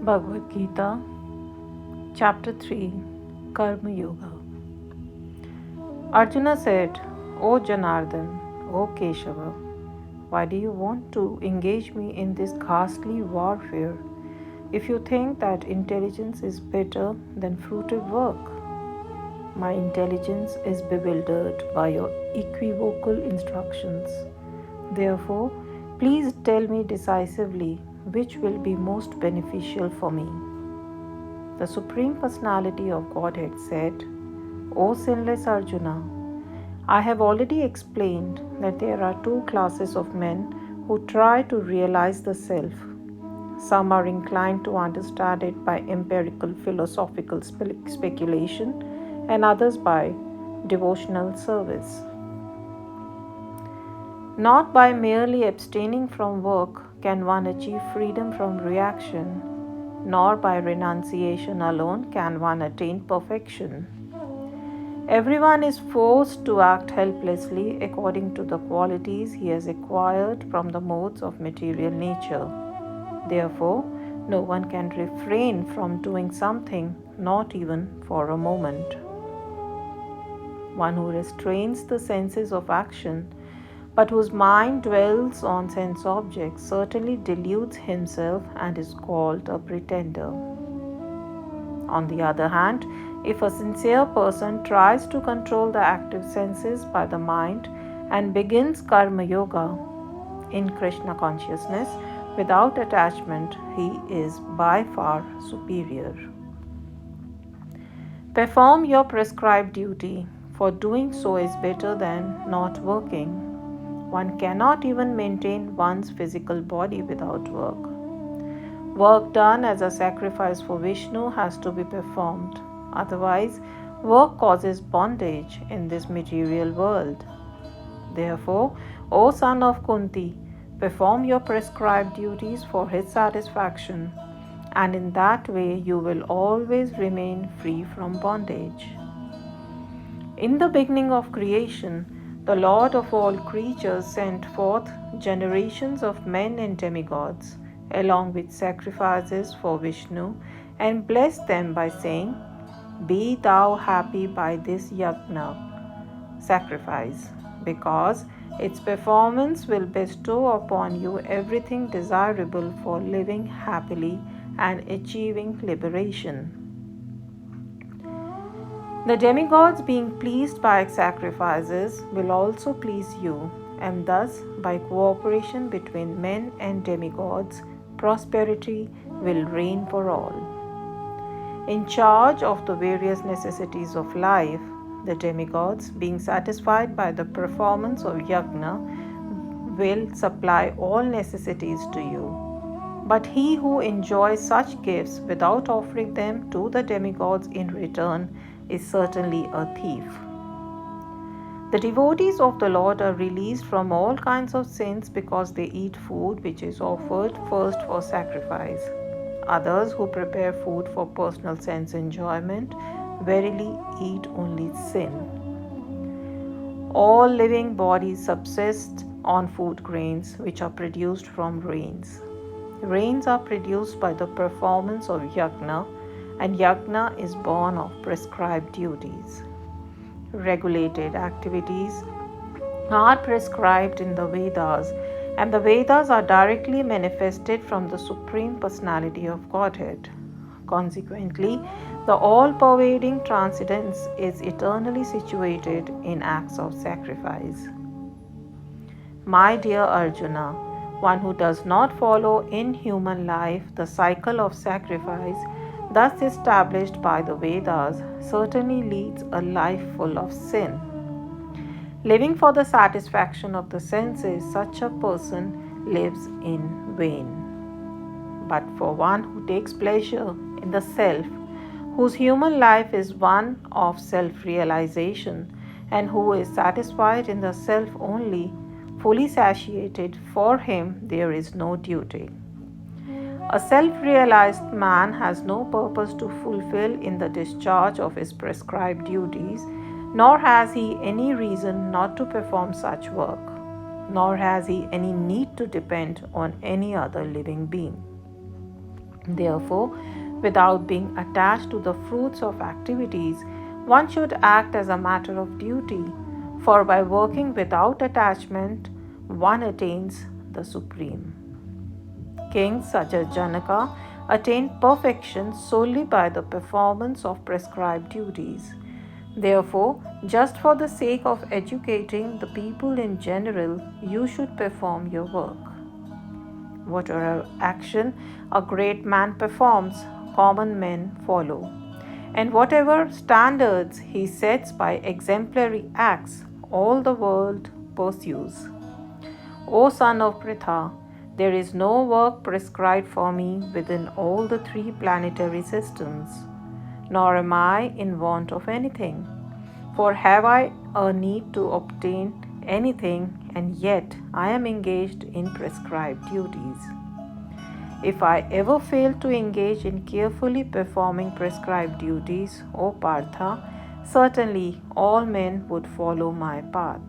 Bhagavad Gita, Chapter 3, Karma Yoga. Arjuna said, O Janardhan, O Keshava, why do you want to engage me in this ghastly warfare if you think that intelligence is better than fruitive work? My intelligence is bewildered by your equivocal instructions. Therefore, please tell me decisively which will be most beneficial for me. The Supreme Personality of Godhead said, O sinless Arjuna, I have already explained that there are two classes of men who try to realize the self. Some are inclined to understand it by empirical philosophical speculation, and others by devotional service. Not by merely abstaining from work can one achieve freedom from reaction, nor by renunciation alone can one attain perfection. Everyone is forced to act helplessly according to the qualities he has acquired from the modes of material nature. Therefore, no one can refrain from doing something, not even for a moment. One who restrains the senses of action, but whose mind dwells on sense objects, certainly deludes himself and is called a pretender. On the other hand, if a sincere person tries to control the active senses by the mind and begins Karma Yoga in Krishna consciousness without attachment, he is by far superior. Perform your prescribed duty, for doing so is better than not working. One cannot even maintain one's physical body without work. Work done as a sacrifice for Vishnu has to be performed. Otherwise, work causes bondage in this material world. Therefore, O son of Kunti, perform your prescribed duties for his satisfaction, and in that way you will always remain free from bondage. In the beginning of creation, the Lord of all creatures sent forth generations of men and demigods, along with sacrifices for Vishnu, and blessed them by saying, Be thou happy by this yajna, sacrifice, because its performance will bestow upon you everything desirable for living happily and achieving liberation. The demigods, being pleased by sacrifices, will also please you, and thus, by cooperation between men and demigods, prosperity will reign for all. In charge of the various necessities of life, the demigods, being satisfied by the performance of yajna, will supply all necessities to you. But he who enjoys such gifts without offering them to the demigods in return is certainly a thief. The devotees of the Lord are released from all kinds of sins because they eat food which is offered first for sacrifice. Others who prepare food for personal sense enjoyment verily eat only sin. All living bodies subsist on food grains which are produced from rains. Rains are produced by the performance of yajna, and yajna is born of prescribed duties. Regulated activities are prescribed in the Vedas, and the Vedas are directly manifested from the Supreme Personality of Godhead. Consequently, the all-pervading transcendence is eternally situated in acts of sacrifice. My dear Arjuna, one who does not follow in human life the cycle of sacrifice thus established by the Vedas certainly leads a life full of sin. Living for the satisfaction of the senses, such a person lives in vain. But for one who takes pleasure in the self, whose human life is one of self-realization, and who is satisfied in the self only, fully satiated, for him there is no duty. A self-realized man has no purpose to fulfill in the discharge of his prescribed duties, nor has he any reason not to perform such work, nor has he any need to depend on any other living being. Therefore, without being attached to the fruits of activities, one should act as a matter of duty, for by working without attachment, one attains the supreme. Kings such as Janaka attained perfection solely by the performance of prescribed duties. Therefore, just for the sake of educating the people in general, you should perform your work. Whatever action a great man performs, common men follow. And whatever standards he sets by exemplary acts, all the world pursues. O son of Pritha, there is no work prescribed for me within all the three planetary systems, nor am I in want of anything. For have I a need to obtain anything, and yet I am engaged in prescribed duties. If I ever fail to engage in carefully performing prescribed duties, O Partha, certainly all men would follow my path.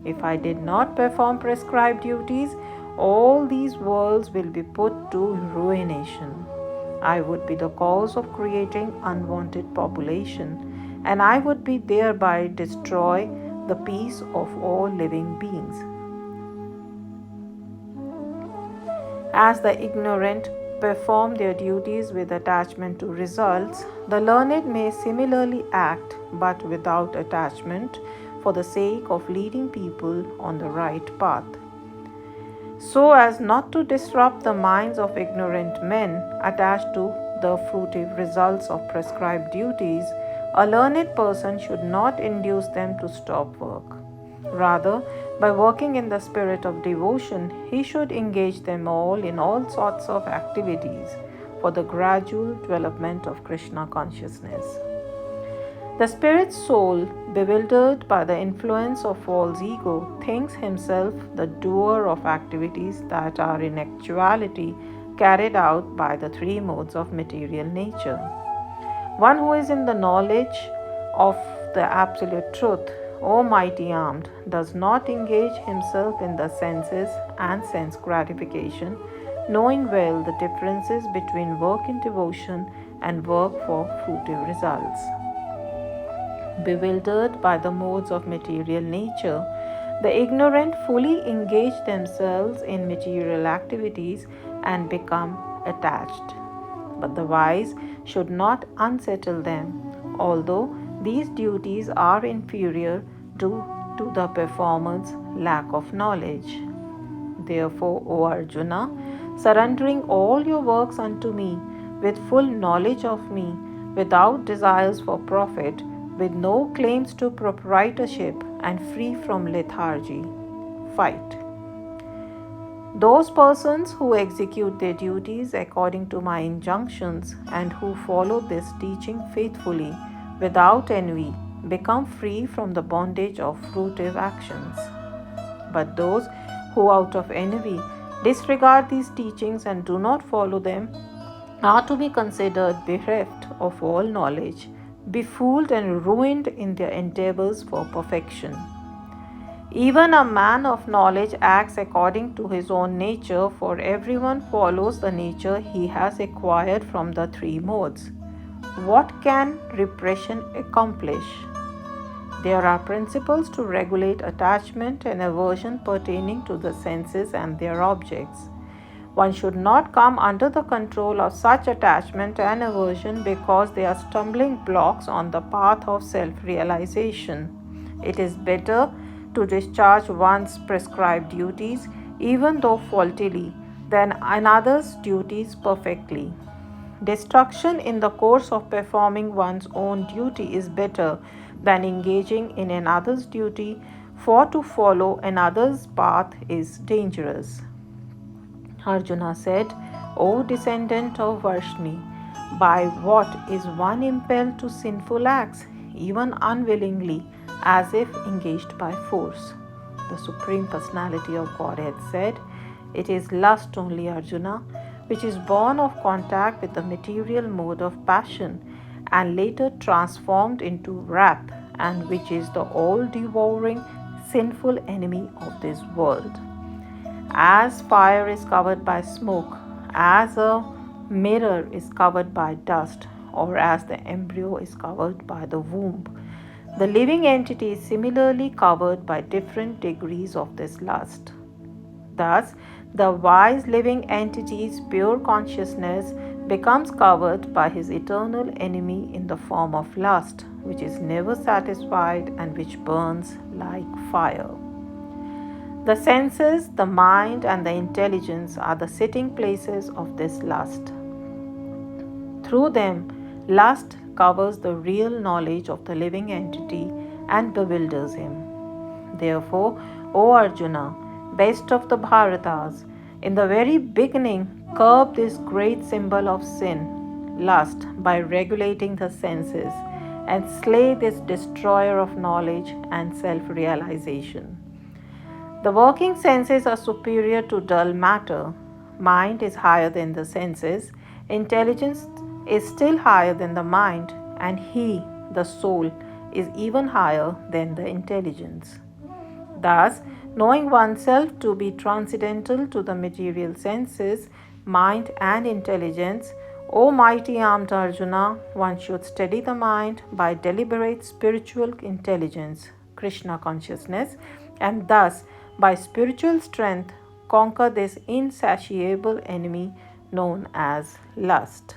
If I did not perform prescribed duties, all these worlds will be put to ruination. I would be the cause of creating unwanted population, and I would be thereby destroy the peace of all living beings. As the ignorant perform their duties with attachment to results, the learned may similarly act, but without attachment, for the sake of leading people on the right path. So as not to disrupt the minds of ignorant men attached to the fruitive results of prescribed duties, a learned person should not induce them to stop work. Rather, by working in the spirit of devotion, he should engage them all in all sorts of activities for the gradual development of Krishna consciousness. The spirit soul, bewildered by the influence of false ego, thinks himself the doer of activities that are in actuality carried out by the three modes of material nature. One who is in the knowledge of the absolute truth, O mighty armed, does not engage himself in the senses and sense gratification, knowing well the differences between work in devotion and work for fruitive results. Bewildered by the modes of material nature, the ignorant fully engage themselves in material activities and become attached. But the wise should not unsettle them, although these duties are inferior due to the performer's lack of knowledge. Therefore, O Arjuna, surrendering all your works unto me, with full knowledge of me, without desires for profit, with no claims to proprietorship, and free from lethargy, fight. Those persons who execute their duties according to my injunctions and who follow this teaching faithfully, without envy, become free from the bondage of fruitive actions. But those who out of envy disregard these teachings and do not follow them are to be considered bereft of all knowledge, befooled and ruined in their endeavors for perfection. Even a man of knowledge acts according to his own nature, for everyone follows the nature he has acquired from the three modes. What can repression accomplish? There are principles to regulate attachment and aversion pertaining to the senses and their objects. One should not come under the control of such attachment and aversion because they are stumbling blocks on the path of self-realization. It is better to discharge one's prescribed duties, even though faultily, than another's duties perfectly. Destruction in the course of performing one's own duty is better than engaging in another's duty, for to follow another's path is dangerous. Arjuna said, O descendant of Varshni, by what is one impelled to sinful acts, even unwillingly, as if engaged by force? The Supreme Personality of Godhead said, It is lust only, Arjuna, which is born of contact with the material mode of passion and later transformed into wrath, and which is the all-devouring sinful enemy of this world. As fire is covered by smoke, as a mirror is covered by dust, or as the embryo is covered by the womb. The living entity is similarly covered by different degrees of this lust. Thus, the wise living entity's pure consciousness becomes covered by his eternal enemy in the form of lust, which is never satisfied and which burns like fire. The senses, the mind, and the intelligence are the sitting places of this lust. Through them, lust covers the real knowledge of the living entity and bewilders him. Therefore, O Arjuna, best of the Bharatas, in the very beginning, curb this great symbol of sin, lust, by regulating the senses, and slay this destroyer of knowledge and self realization. The working senses are superior to dull matter. Mind is higher than the senses. Intelligence is still higher than the mind, and he, the soul, is even higher than the intelligence. Thus, knowing oneself to be transcendental to the material senses, mind, and intelligence, O mighty armed Arjuna, one should steady the mind by deliberate spiritual intelligence, Krishna consciousness, and thus, by spiritual strength, conquer this insatiable enemy known as lust.